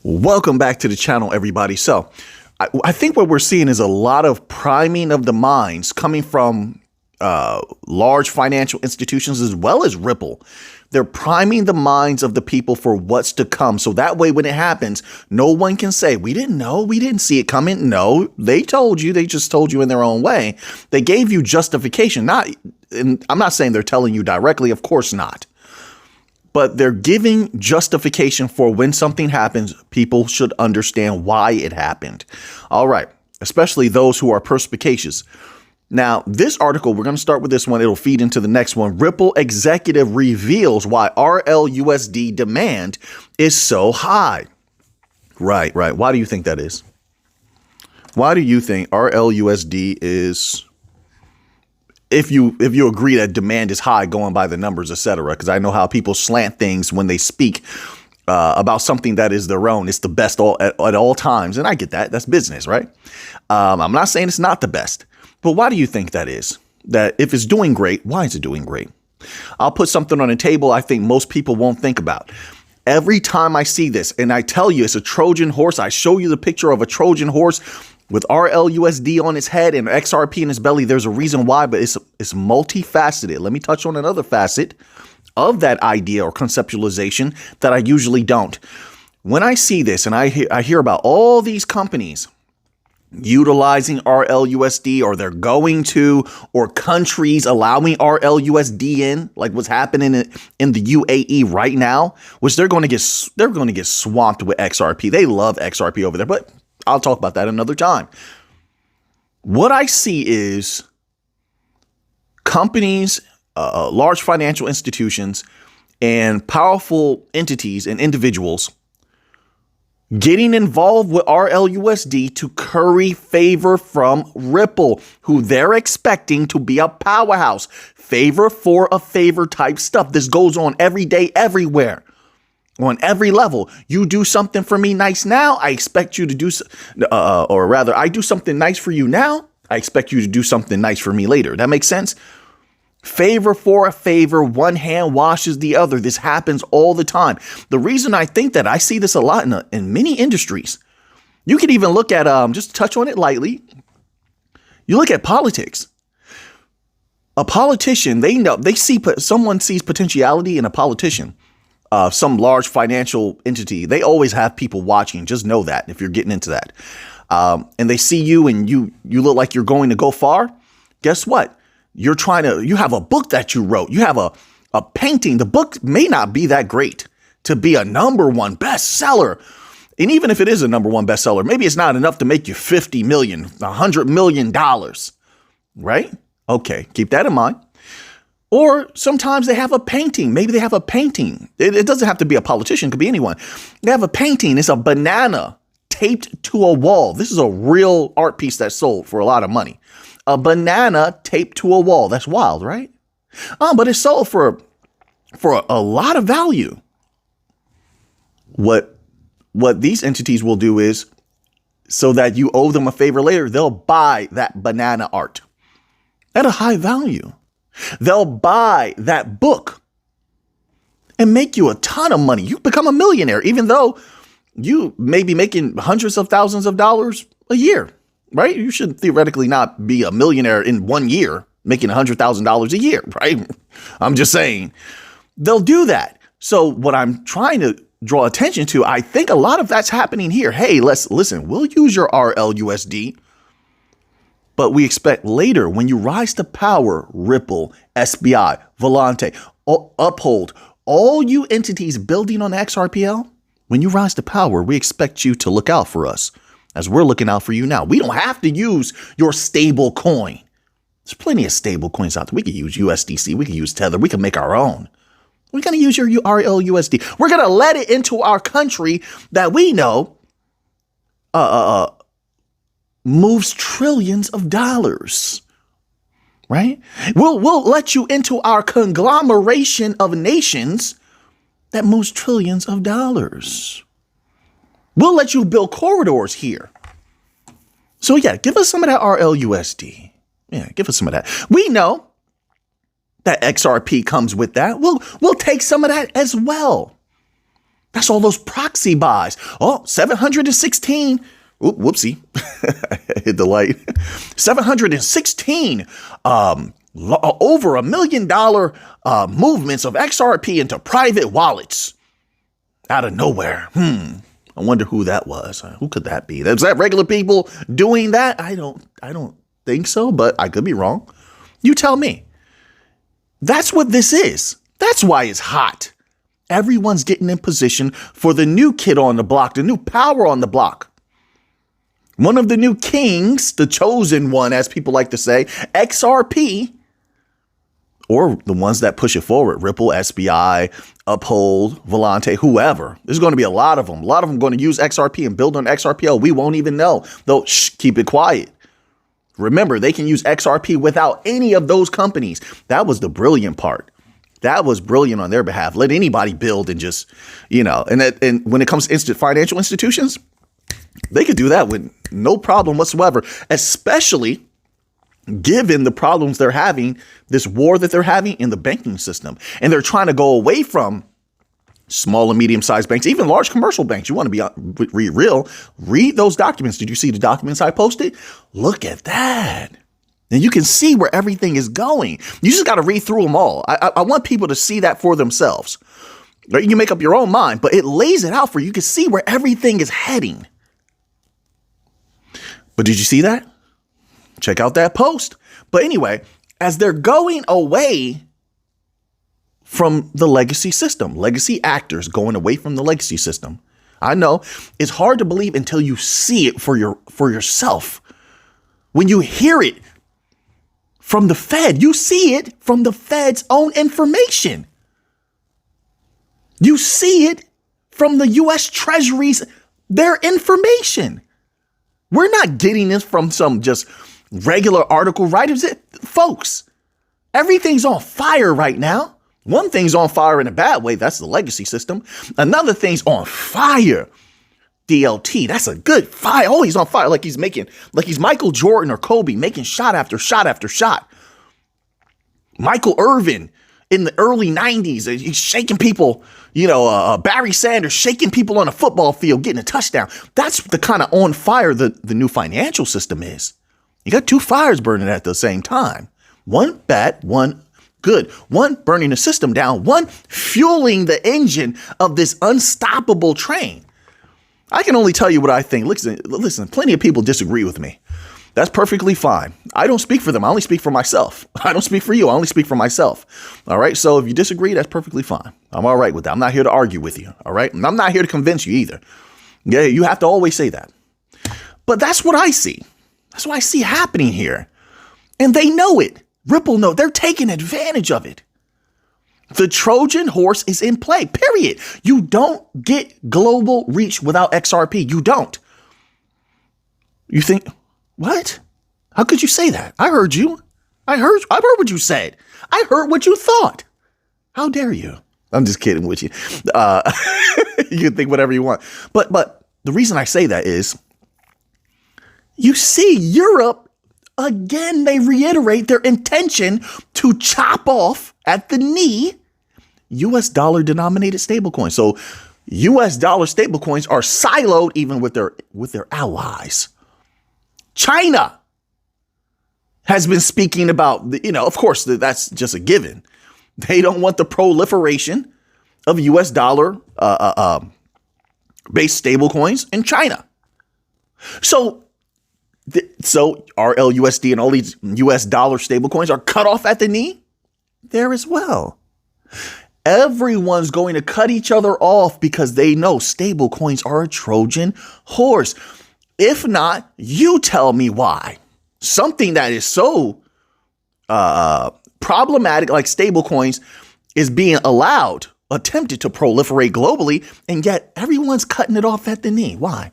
Welcome back to the channel, everybody. So I think what we're seeing is a lot of priming of the minds coming from large financial institutions as well as Ripple. They're priming the minds of the people for what's to come. So that way, when it happens, no one can say, we didn't know, we didn't see it coming. No, they told you. They just told you in their own way. They gave you justification. And I'm not saying they're telling you directly. Of course not. But they're giving justification for when something happens. People should understand why it happened. All right. Especially those who are perspicacious. Now, this article, we're going to start with this one. It'll feed into the next one. Ripple executive reveals why RLUSD demand is so high. Right. Why do you think that is? Why do you think RLUSD is, if you agree that demand is high going by the numbers, etc.? Because I know how people slant things when they speak about something that is their own. It's the best at all times. And I get that. That's business, right? I'm not saying it's not the best. But why do you think that is? That if it's doing great, why is it doing great? I'll put something on the table I think most people won't think about. Every time I see this, and I tell you it's a Trojan horse, I show you the picture of a Trojan horse with RLUSD on its head and XRP in its belly. There's a reason why, but it's multifaceted. Let me touch on another facet of that idea or conceptualization that I usually don't. When I see this and I hear about all these companies utilizing RLUSD, or they're going to, or countries allowing RLUSD in, like what's happening in the UAE right now, which they're going to get swamped with XRP. They love XRP over there, but I'll talk about that another time. What I see is companies, large financial institutions, and powerful entities and individuals getting involved with RLUSD to curry favor from Ripple, who they're expecting to be a powerhouse. Favor for a favor type stuff. This goes on every day, everywhere, on every level. You do something for me nice now, I expect you to do, or rather, I do something nice for you now, I expect you to do something nice for me later. That makes sense? Favor for a favor, one hand washes the other. This happens all the time. The reason I think that, I see this a lot in many industries. You can even look at, just touch on it lightly. You look at politics. A politician, someone sees potentiality in a politician, some large financial entity. They always have people watching. Just know that if you're getting into that. And they see you and you look like you're going to go far. Guess what? You have a book that you wrote. You have a painting. The book may not be that great to be a #1 bestseller. And even if it is a #1 bestseller, maybe it's not enough to make you $50 million, $100 million, right? Okay, keep that in mind. Or sometimes they have a painting. Maybe they have a painting. It doesn't have to be a politician. It could be anyone. They have a painting. It's a banana taped to a wall. This is a real art piece that sold for a lot of money. A banana taped to a wall. That's wild, right? But it's sold for a lot of value. What these entities will do is, so that you owe them a favor later, they'll buy that banana art at a high value. They'll buy that book and make you a ton of money. You become a millionaire, even though you may be making hundreds of thousands of dollars a year. Right? You should theoretically not be a millionaire in 1 year, making $100,000 a year, right? I'm just saying they'll do that. So what I'm trying to draw attention to, I think a lot of that's happening here. Hey, listen, we'll use your RLUSD, but we expect later when you rise to power, Ripple, SBI, Volante, Uphold, all you entities building on XRPL, when you rise to power, we expect you to look out for us, as we're looking out for you now. We don't have to use your stable coin. There's plenty of stable coins out there. We could use USDC. We could use Tether. We can make our own. We're going to use your RLUSD. We're going to let it into our country that we know moves trillions of dollars. Right? We'll let you into our conglomeration of nations that moves trillions of dollars. We'll let you build corridors here. So yeah, give us some of that RLUSD. Yeah, give us some of that. We know that XRP comes with that. We'll take some of that as well. That's all those proxy buys. Oh, 716. Whoopsie. Hit the light. 716 over $1 million movements of XRP into private wallets out of nowhere. I wonder who that was. Who could that be? Is that regular people doing that? I don't think so, but I could be wrong. You tell me. That's what this is. That's why it's hot. Everyone's getting in position for the new kid on the block, the new power on the block. One of the new kings, the chosen one, as people like to say, XRP, or the ones that push it forward, Ripple, SBI, Uphold, Volante, whoever. There's going to be a lot of them. A lot of them going to use XRP and build on XRPL. We won't even know. They'll keep it quiet. Remember, they can use XRP without any of those companies. That was the brilliant part. That was brilliant on their behalf. Let anybody build and just, and when it comes to financial institutions, they could do that with no problem whatsoever, especially given the problems they're having, this war that they're having in the banking system. And they're trying to go away from small and medium-sized banks, even large commercial banks. You want to be real. Read those documents. Did you see the documents I posted? Look at that. And you can see where everything is going. You just got to read through them all. I want people to see that for themselves. You can make up your own mind, but it lays it out for you. You can see where everything is heading. But did you see that? Check out that post. But anyway, as they're going away from the legacy system, legacy actors going away from the legacy system, I know it's hard to believe until you see it for yourself. When you hear it from the Fed, you see it from the Fed's own information. You see it from the U.S. Treasury's, their information. We're not getting this from some just regular article writers. Folks, everything's on fire right now. One thing's on fire in a bad way. That's the legacy system. Another thing's on fire. DLT, that's a good fire. Oh, he's on fire. Like he's Michael Jordan or Kobe making shot after shot after shot. Michael Irvin in the early 90s, he's shaking people, Barry Sanders shaking people on a football field, getting a touchdown. That's the kind of on fire the new financial system is. You got two fires burning at the same time. One bad, one good. One burning the system down, one fueling the engine of this unstoppable train. I can only tell you what I think. Listen, plenty of people disagree with me. That's perfectly fine. I don't speak for them. I only speak for myself. I don't speak for you. I only speak for myself. All right. So if you disagree, that's perfectly fine. I'm all right with that. I'm not here to argue with you. All right. And I'm not here to convince you either. Yeah. You have to always say that. But that's what I see. That's what I see happening here. And they know it. Ripple know they're taking advantage of it. The Trojan horse is in play, period. You don't get global reach without XRP. You don't. You think, what? How could you say that? I heard you. I heard what you said. I heard what you thought. How dare you? I'm just kidding with you. You can think whatever you want. But the reason I say that is you see Europe, again, they reiterate their intention to chop off at the knee US dollar denominated stablecoins. So US dollar stablecoins are siloed even with their allies. China has been speaking about, of course, that's just a given. They don't want the proliferation of US dollar based stablecoins in China. So RLUSD and all these US dollar stablecoins are cut off at the knee there as well. Everyone's going to cut each other off because they know stablecoins are a Trojan horse. If not, you tell me why. Something that is so problematic like stablecoins is being attempted to proliferate globally, and yet everyone's cutting it off at the knee. Why?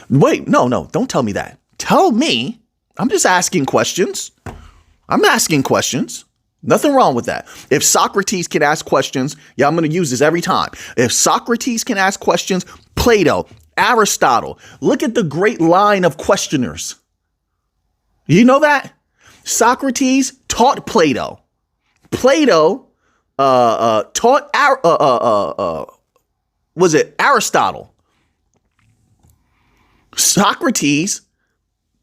Wait, no, don't tell me that. Tell me. I'm just asking questions. I'm asking questions. Nothing wrong with that. If Socrates can ask questions, I'm going to use this every time. If Socrates can ask questions, Plato, Aristotle, look at the great line of questioners. You know that? Socrates taught Plato. Plato taught was it Aristotle, Socrates,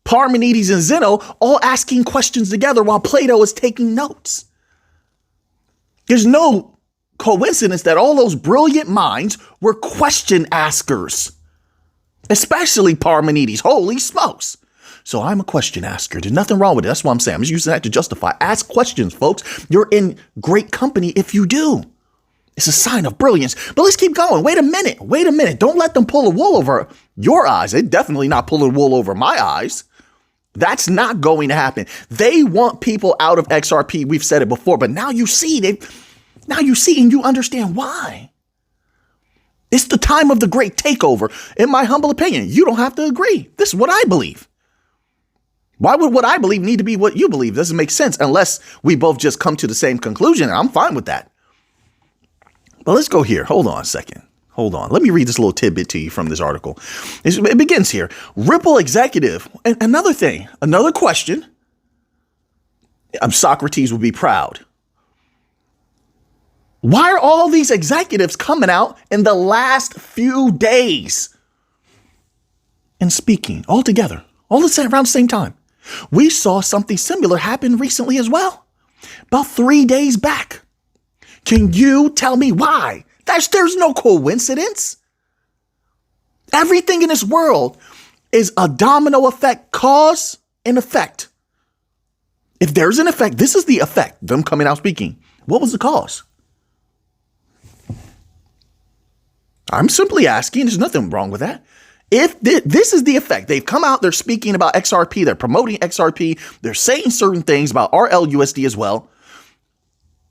Parmenides, and Zeno all asking questions together while Plato is taking notes. There's no coincidence that all those brilliant minds were question askers, especially Parmenides. Holy smokes. So I'm a question asker. There's nothing wrong with it. That's what I'm saying. I'm just using that to justify. Ask questions, folks. You're in great company if you do. It's a sign of brilliance. But let's keep going. Wait a minute. Don't let them pull the wool over your eyes. They're definitely not pulling wool over my eyes. That's not going to happen. They want people out of XRP. We've said it before, but now you see and you understand why. It's the time of the great takeover. In my humble opinion, you don't have to agree. This is what I believe. Why would what I believe need to be what you believe? Doesn't make sense unless we both just come to the same conclusion. I'm fine with that. But let's go here. Hold on a second. Hold on. Let me read this little tidbit to you from this article. It begins here. Ripple executive. And another thing, another question. Socrates would be proud. Why are all these executives coming out in the last few days and speaking all together, all around the same time? We saw something similar happen recently as well, about 3 days back. Can you tell me why? There's no coincidence. Everything in this world is a domino effect, cause and effect. If there's an effect, this is the effect, them coming out speaking. What was the cause? I'm simply asking. There's nothing wrong with that. If this is the effect, they've come out, they're speaking about XRP, they're promoting XRP, they're saying certain things about RLUSD as well.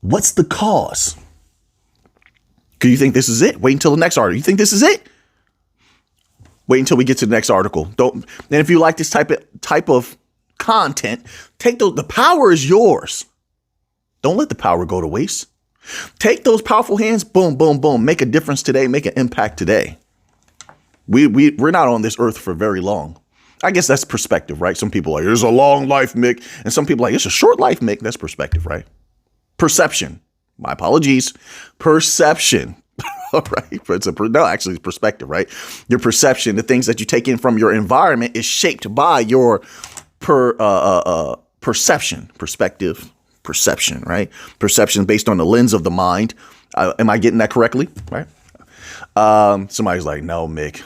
What's the cause? Do you think this is it? Wait until the next article. You think this is it? Wait until we get to the next article. And if you like this type of content, take the power is yours. Don't let the power go to waste. Take those powerful hands, boom, boom, boom. Make a difference today. Make an impact today. We're not on this earth for very long. I guess that's perspective, right? Some people are like, there's a long life, Mick. And some people are like, it's a short life, Mick. That's perspective, right? Perception. My apologies. Perception. All right. It's perspective, right? Your perception, the things that you take in from your environment is shaped by your perception, perspective, perception, right? Perception based on the lens of the mind. Am I getting that correctly? Right. Somebody's like, no, Mick,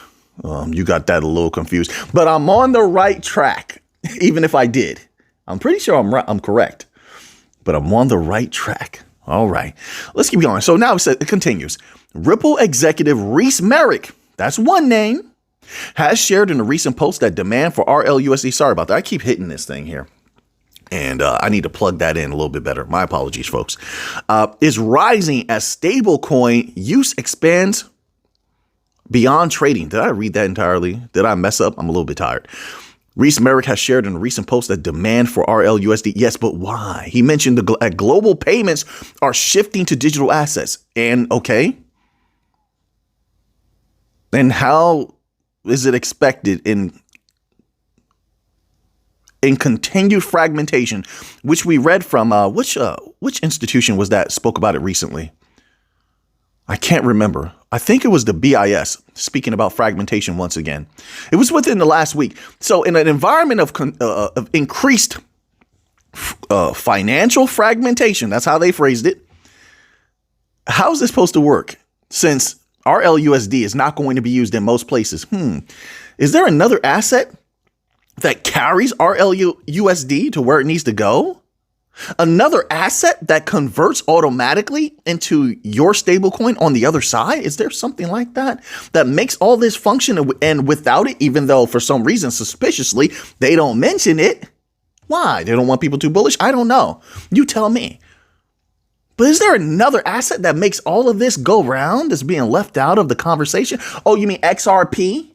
you got that a little confused, but I'm on the right track. Even if I did, I'm pretty sure I'm correct, but I'm on the right track. All right, let's keep going. So now it continues. Ripple executive Reese Merrick, that's one name, has shared in a recent post that demand for RLUSD. Sorry about that. I keep hitting this thing here. And I need to plug that in a little bit better. My apologies, folks. Is rising as stablecoin use expands beyond trading. Did I read that entirely? Did I mess up? I'm a little bit tired. Reese Merrick has shared in a recent post that demand for RLUSD. Yes, but why? He mentioned that global payments are shifting to digital assets. And okay. And how is it expected in continued fragmentation, which we read from which institution was that spoke about it recently? I can't remember. I think it was the BIS speaking about fragmentation once again. It was within the last week. So in an environment of increased financial fragmentation, that's how they phrased it. How is this supposed to work? Since RLUSD is not going to be used in most places. Is there another asset that carries RLUSD to where it needs to go? Another asset that converts automatically into your stablecoin on the other side? Is there something like that that makes all this function? And without it, even though for some reason, suspiciously, they don't mention it. Why? They don't want people too bullish? I don't know. You tell me. But is there another asset that makes all of this go round that's being left out of the conversation? Oh, you mean XRP?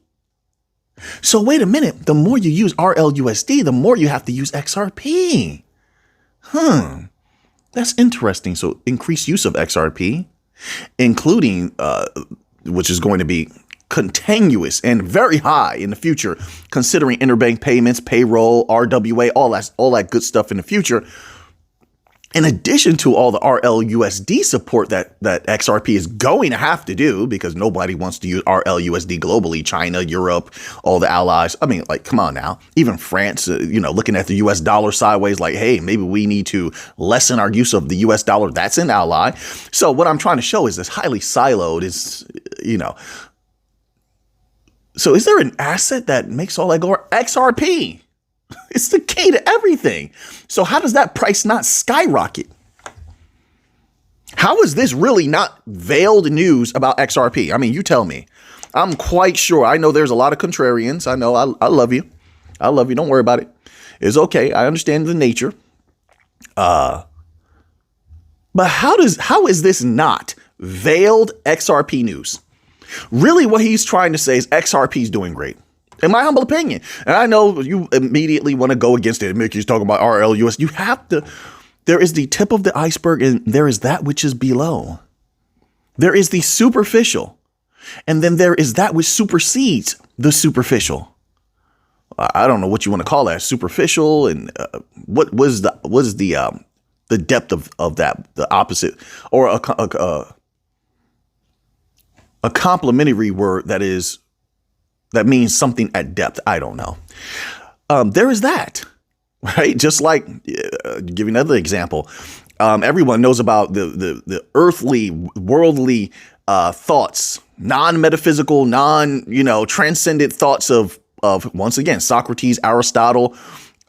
So wait a minute. The more you use RLUSD, the more you have to use XRP. That's interesting. So increased use of XRP, including which is going to be continuous and very high in the future, considering interbank payments, payroll, RWA, all that good stuff in the future. in addition to all the RLUSD support that XRP is going to have to do, because nobody wants to use RLUSD globally, China, Europe, all the allies. I mean, like, come on now. Even France, looking at the US dollar sideways, like, hey, maybe we need to lessen our use of the US dollar. That's an ally. So what I'm trying to show is this highly siloed is, So is there an asset that makes all that go? XRP. It's the key to everything. So how does that price not skyrocket? How is this really not veiled news about XRP? I mean, you tell me. I'm quite sure. I know there's a lot of contrarians. I know. I love you. I love you. Don't worry about it. It's okay. I understand the nature. But how is this not veiled XRP news? Really, what he's trying to say is XRP is doing great. In my humble opinion. And I know you immediately want to go against it. Mickey's talking about RLUS. You have to. There is the tip of the iceberg and there is that which is below. There is the superficial. And then there is that which supersedes the superficial. I don't know what you want to call that. Superficial and what is the depth of that? The opposite, or a complementary word that means something at depth. I don't know. There is that, right? Just like, give you another example. Everyone knows about the earthly, worldly thoughts, non-metaphysical, transcendent thoughts of once again, Socrates, Aristotle,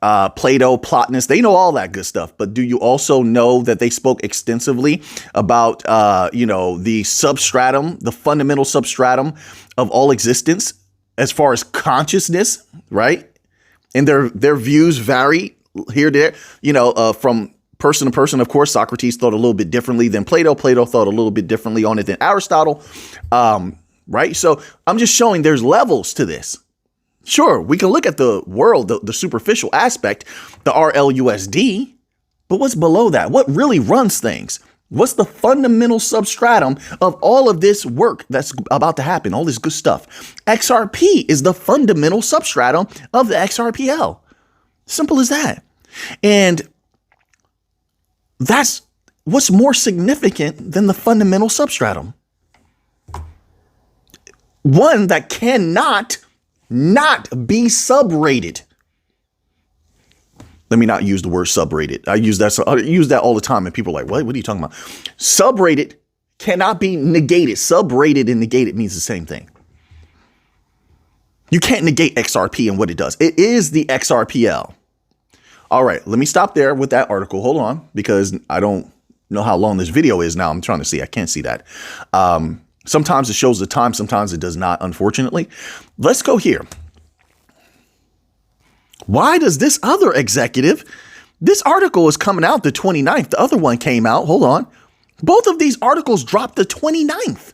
Plato, Plotinus. They know all that good stuff. But do you also know that they spoke extensively about, the substratum, the fundamental substratum of all existence? As far as consciousness, right? And their views vary here, there, from person to person. Of course, Socrates thought a little bit differently than Plato. Plato thought a little bit differently on it than Aristotle, right? So I'm just showing there's levels to this. Sure, we can look at the world, the superficial aspect, the RLUSD, but what's below that? What really runs things? What's the fundamental substratum of all of this work that's about to happen, all this good stuff? XRP is the fundamental substratum of the XRPL. Simple as that. And that's what's more significant than the fundamental substratum. One that cannot not be subrated. Let me not use the word subrated. I use that all the time. And people are like, what are you talking about? Subrated cannot be negated. Subrated and negated means the same thing. You can't negate XRP and what it does. It is the XRPL. All right, let me stop there with that article. Hold on, because I don't know how long this video is now. I'm trying to see. I can't see that. Sometimes it shows the time. Sometimes it does not, unfortunately. Let's go here. Why does this other executive, this article is coming out the 29th. The other one came out. Hold on. Both of these articles dropped the 29th.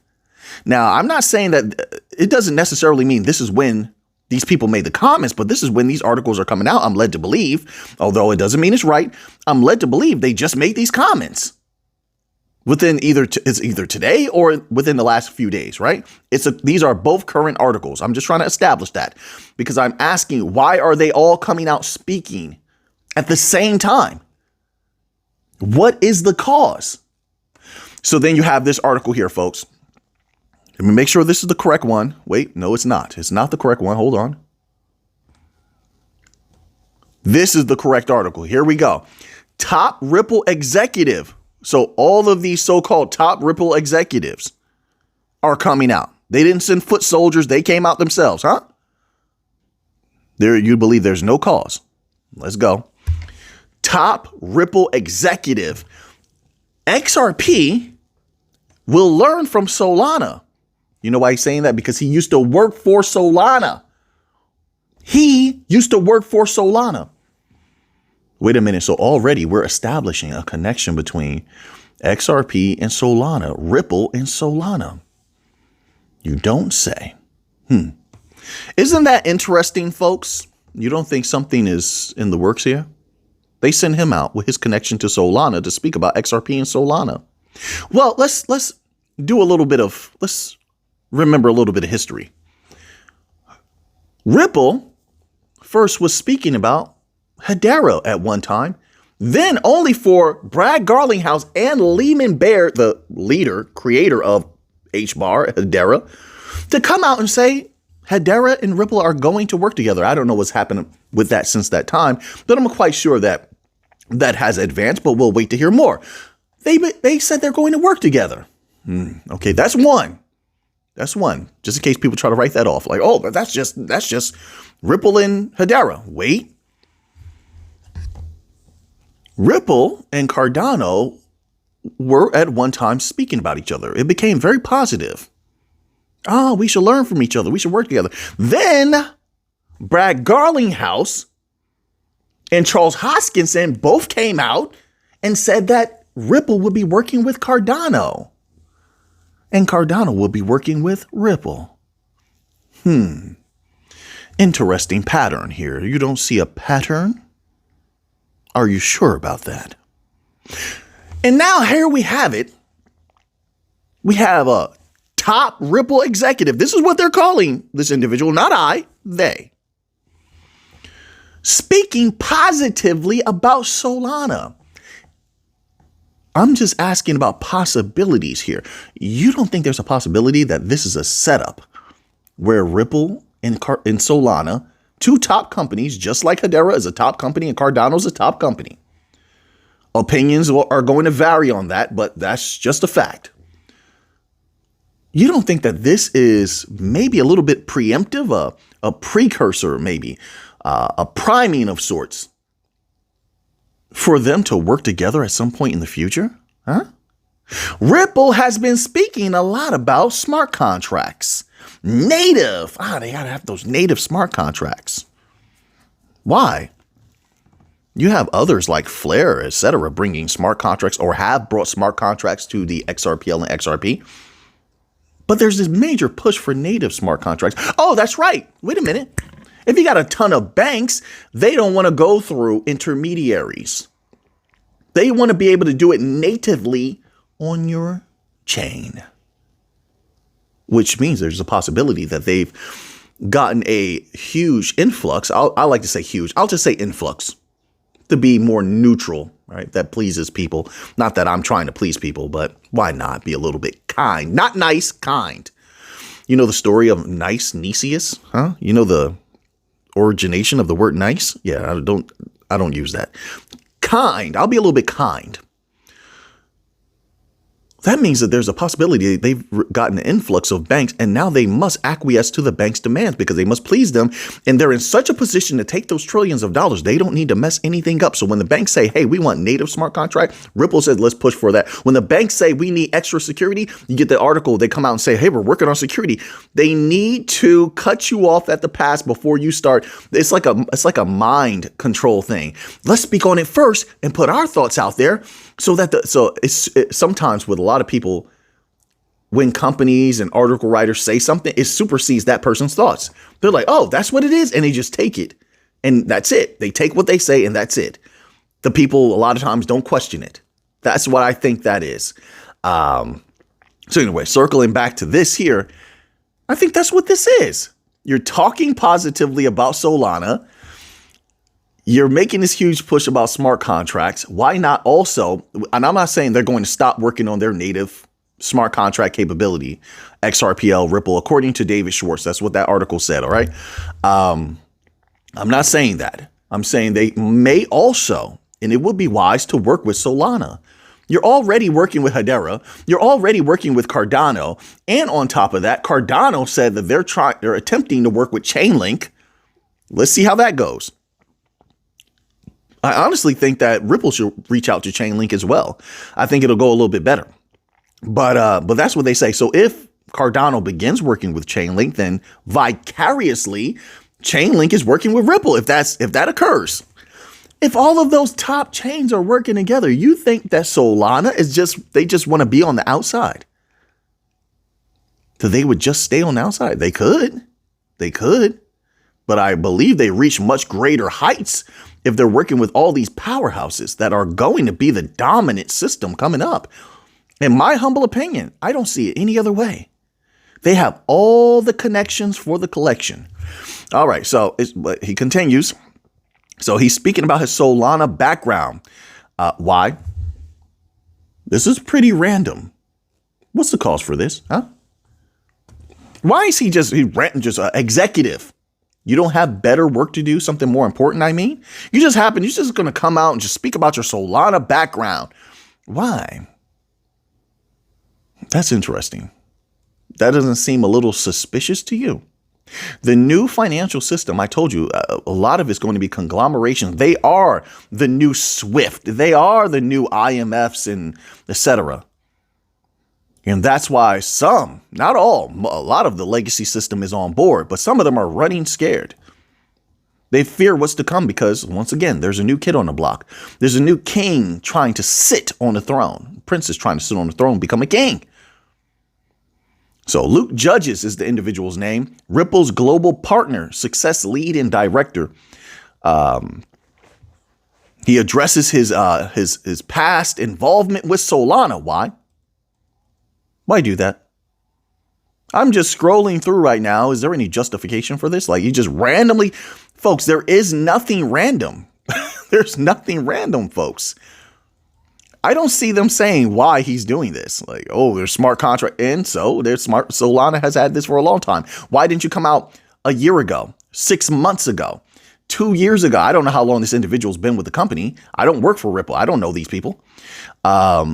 Now, I'm not saying that it doesn't necessarily mean this is when these people made the comments, but this is when these articles are coming out. I'm led to believe, although it doesn't mean it's right. I'm led to believe they just made these comments within it's either today or within the last few days, right? These are both current articles. I'm just trying to establish that because I'm asking, why are they all coming out speaking at the same time? What is the cause? So then you have this article here, folks. Let me make sure this is the correct one. Wait, no, it's not. It's not the correct one. Hold on. This is the correct article. Here we go. Top Ripple executive. So all of these so-called top Ripple executives are coming out. They didn't send foot soldiers. They came out themselves, huh? You believe there's no cause. Let's go. Top Ripple executive. XRP will learn from Solana. You know why he's saying that? Because he used to work for Solana. He used to work for Solana. Wait a minute. So already we're establishing a connection between XRP and Solana, Ripple and Solana. You don't say. Isn't that interesting, folks? You don't think something is in the works here? They send him out with his connection to Solana to speak about XRP and Solana. Well, let's remember a little bit of history. Ripple first was speaking about Hedera at one time. Then only for Brad Garlinghouse and Lehman Bear, the leader, creator of HBAR, Hedera, to come out and say Hedera and Ripple are going to work together. I don't know what's happened with that since that time, but I'm quite sure that that has advanced, but we'll wait to hear more. They said they're going to work together. Okay, that's one. That's one. Just in case people try to write that off. Like, oh, but that's just Ripple and Hedera. Wait. Ripple and Cardano were at one time speaking about each other. It became very positive. Oh, we should learn from each other. We should work together. Then Brad Garlinghouse and Charles Hoskinson both came out and said that Ripple would be working with Cardano and Cardano will be working with Ripple. Interesting pattern here. You don't see a pattern? Are you sure about that? And now here we have it. We have a top Ripple executive. This is what they're calling this individual, not I, they. Speaking positively about Solana. I'm just asking about possibilities here. You don't think there's a possibility that this is a setup where Ripple and Solana, two top companies, just like Hedera is a top company and Cardano is a top company. Opinions are going to vary on that, but that's just a fact. You don't think that this is maybe a little bit preemptive, a precursor, maybe a priming of sorts for them to work together at some point in the future? Huh? Ripple has been speaking a lot about smart contracts. Native. They got to have those native smart contracts. Why? You have others like Flare, etc., bringing smart contracts or have brought smart contracts to the XRPL and XRP. But there's this major push for native smart contracts. Oh, that's right. Wait a minute. If you got a ton of banks, they don't want to go through intermediaries. They want to be able to do it natively on your chain, which means there's a possibility that they've gotten a huge influx. I like to say huge. I'll just say influx to be more neutral, right? That pleases people. Not that I'm trying to please people, but why not be a little bit kind? Not nice, kind. You know the story of nice Nicias, huh? You know the origination of the word nice? Yeah, I don't use that. Kind. I'll be a little bit kind. That means that there's a possibility they've gotten an influx of banks and now they must acquiesce to the bank's demands because they must please them. And they're in such a position to take those trillions of dollars. They don't need to mess anything up. So when the banks say, hey, we want native smart contract, Ripple says, let's push for that. When the banks say we need extra security, you get the article. They come out and say, hey, we're working on security. They need to cut you off at the pass before you start. It's like a mind control thing. Let's speak on it first and put our thoughts out there. So it's sometimes with a lot of people, when companies and article writers say something, it supersedes that person's thoughts. They're like, oh, that's what it is. And they just take it. And that's it. They take what they say and that's it. The people a lot of times don't question it. That's what I think that is. So anyway, circling back to this here, I think that's what this is. You're talking positively about Solana. You're making this huge push about smart contracts. Why not also, and I'm not saying they're going to stop working on their native smart contract capability, XRPL, Ripple, according to David Schwartz. That's what that article said, all right? I'm not saying that. I'm saying they may also, and it would be wise to work with Solana. You're already working with Hedera. You're already working with Cardano. And on top of that, Cardano said that they're attempting to work with Chainlink. Let's see how that goes. I honestly think that Ripple should reach out to Chainlink as well. I think it'll go a little bit better. But that's what they say. So if Cardano begins working with Chainlink, then vicariously Chainlink is working with Ripple if that occurs. If all of those top chains are working together, you think that Solana they just want to be on the outside? So they would just stay on the outside? They could. But I believe they reach much greater heights if they're working with all these powerhouses that are going to be the dominant system coming up. In my humble opinion, I don't see it any other way. They have all the connections for the collection. All right, so he continues. So he's speaking about his Solana background. Why? This is pretty random. What's the cause for this? Huh? Why is he just executive? You don't have better work to do, something more important, I mean? You're just going to come out and just speak about your Solana background. Why? That's interesting. That doesn't seem a little suspicious to you? The new financial system, I told you, a lot of it's going to be conglomerations. They are the new SWIFT. They are the new IMFs and etc. And that's why some, not all, a lot of the legacy system is on board, but some of them are running scared. They fear what's to come because, once again, there's a new kid on the block. There's a new king trying to sit on the throne. Prince is trying to sit on the throne, become a king. So Luke Judges is the individual's name. Ripple's global partner, success lead and director. He addresses his past involvement with Solana. Why? Why do that? I'm just scrolling through right now. Is there any justification for this? Like, you just randomly, folks, there is nothing random. There's nothing random, folks. I don't see them saying why he's doing this. Like, oh, there's smart contract. And so there's smart. Solana has had this for a long time. Why didn't you come out a year ago, 6 months ago, 2 years ago? I don't know how long this individual's been with the company. I don't work for Ripple. I don't know these people. But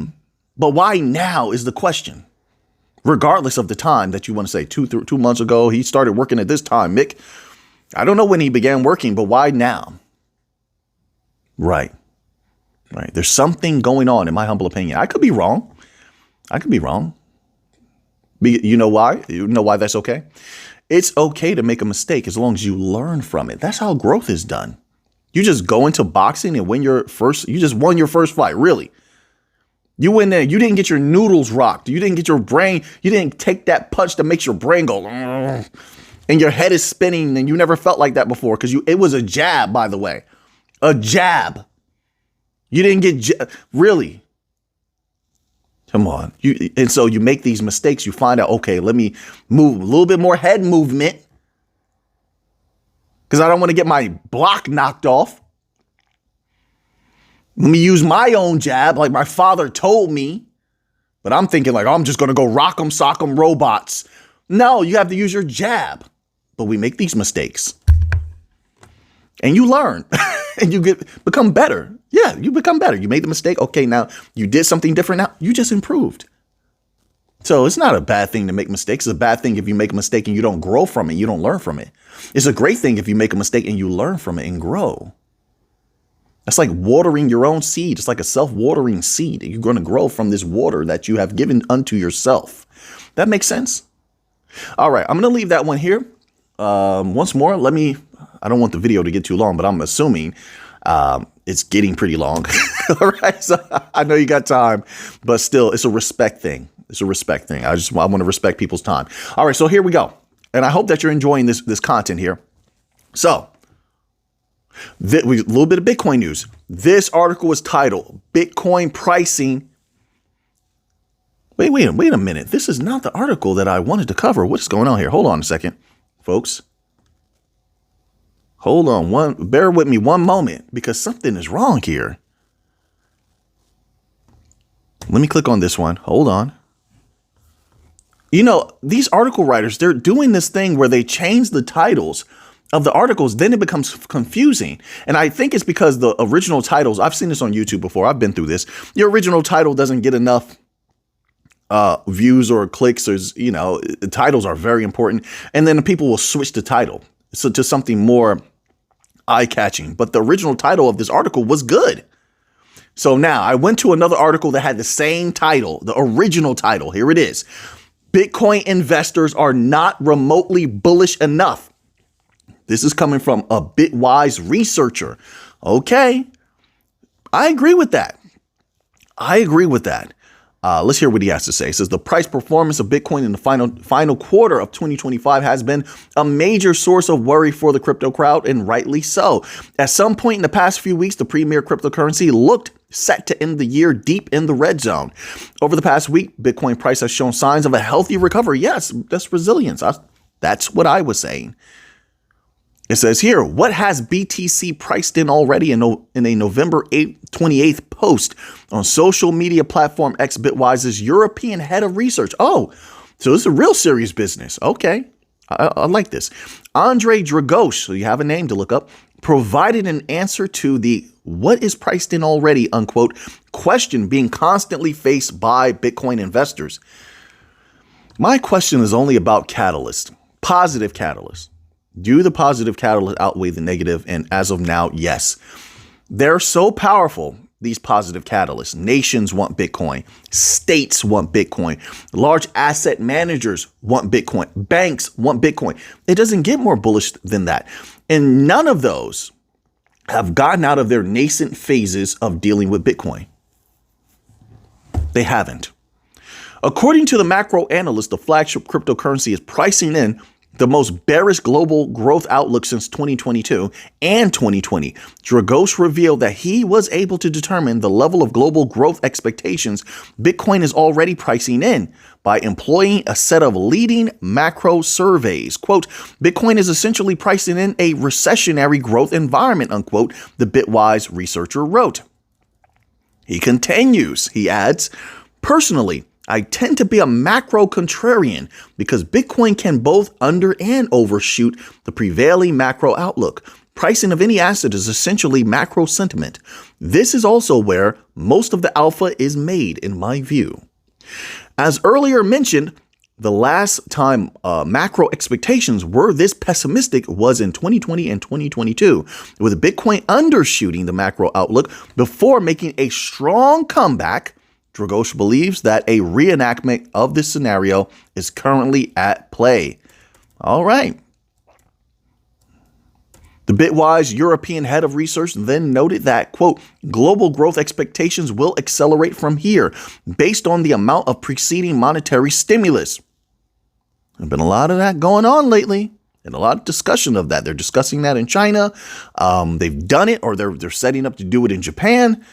why now is the question. Regardless of the time that you want to say 2 months ago, he started working at this time, Mick. I don't know when he began working, but why now? Right. There's something going on, in my humble opinion. I could be wrong. You know why? You know why that's okay? It's okay to make a mistake as long as you learn from it. That's how growth is done. You just go into boxing and you just won your first fight, really. You went there, you didn't get your noodles rocked. You didn't get your brain, you didn't take that punch that makes your brain go, and your head is spinning, and you never felt like that before because it was a jab, by the way. A jab. You didn't get, really? Come on. And so you make these mistakes. You find out, okay, let me move a little bit more head movement because I don't want to get my block knocked off. Let me use my own jab like my father told me. But I'm thinking like, oh, I'm just going to go rock 'em, sock 'em robots. No, you have to use your jab. But we make these mistakes. And you learn. And you become better. Yeah, you become better. You made the mistake. Okay, now you did something different now. You just improved. So it's not a bad thing to make mistakes. It's a bad thing if you make a mistake and you don't grow from it. You don't learn from it. It's a great thing if you make a mistake and you learn from it and grow. That's like watering your own seed. It's like a self-watering seed. You're going to grow from this water that you have given unto yourself. That makes sense? All right, I'm going to leave that one here. Once more, I don't want the video to get too long, but I'm assuming it's getting pretty long. All right, so I know you got time, but still, it's a respect thing. I want to respect people's time. All right, so here we go. And I hope that you're enjoying this content here. So, a little bit of Bitcoin news. This article is titled Bitcoin Pricing. Wait a minute. This is not the article that I wanted to cover. What is going on here? Hold on a second, folks. Hold on. Bear with me one moment because something is wrong here. Let me click on this one. Hold on. You know, these article writers, they're doing this thing where they change the titles of the articles, then it becomes confusing. And I think it's because the original titles, I've seen this on YouTube before, I've been through this. Your original title doesn't get enough views or clicks, or, the titles are very important. And then people will switch the title to something more eye-catching. But the original title of this article was good. So now I went to another article that had the same title, the original title. Here it is. Bitcoin investors are not remotely bullish enough. This is coming from a Bitwise researcher. Okay. I agree with that. Let's hear what he has to say. It says the price performance of Bitcoin in the final quarter of 2025 has been a major source of worry for the crypto crowd, and rightly so. At some point in the past few weeks, the premier cryptocurrency looked set to end the year deep in the red zone. Over the past week, Bitcoin price has shown signs of a healthy recovery. Yes, that's resilience. That's what I was saying. It says here, what has BTC priced in already in a November 28th post on social media platform X Bitwise's European head of research? Oh, so this is a real serious business. Okay, I like this. Andre Dragosh, so you have a name to look up, provided an answer to the what is priced in already, unquote, question being constantly faced by Bitcoin investors. My question is only about catalyst, positive catalyst. Do the positive catalyst outweigh the negative? And as of now, yes. They're so powerful, these positive catalysts. Nations want Bitcoin. States want Bitcoin. Large asset managers want Bitcoin. Banks want Bitcoin. It doesn't get more bullish than that. And none of those have gotten out of their nascent phases of dealing with Bitcoin. They haven't. According to the macro analyst, the flagship cryptocurrency is pricing in the most bearish global growth outlook since 2022 and 2020. Dragosh revealed that he was able to determine the level of global growth expectations Bitcoin is already pricing in by employing a set of leading macro surveys. Quote, Bitcoin is essentially pricing in a recessionary growth environment, unquote, the Bitwise researcher wrote. He continues, he adds, personally, I tend to be a macro contrarian because Bitcoin can both under and overshoot the prevailing macro outlook. Pricing of any asset is essentially macro sentiment. This is also where most of the alpha is made, in my view. As earlier mentioned, the last time macro expectations were this pessimistic was in 2020 and 2022, with Bitcoin undershooting the macro outlook before making a strong comeback. Dragosh believes that a reenactment of this scenario is currently at play. All right. The Bitwise European head of research then noted that, quote, global growth expectations will accelerate from here based on the amount of preceding monetary stimulus. There's been a lot of that going on lately and a lot of discussion of that. They're discussing that in China. They've done it or they're setting up to do it in Japan.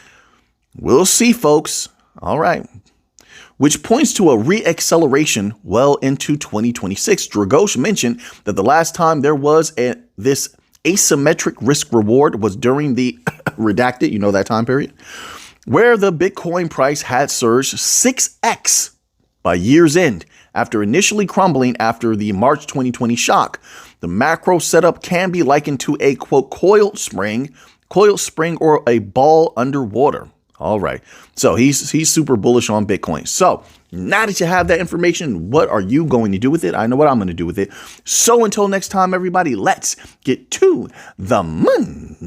We'll see, folks. All right. Which points to a re-acceleration well into 2026. Dragosh mentioned that the last time there was this asymmetric risk reward was during the redacted, that time period, where the Bitcoin price had surged 6x by year's end after initially crumbling after the March 2020 shock. The macro setup can be likened to a, quote, coiled spring or a ball underwater. All right. So he's super bullish on Bitcoin. So now that you have that information, what are you going to do with it? I know what I'm going to do with it. So until next time, everybody, let's get to the money.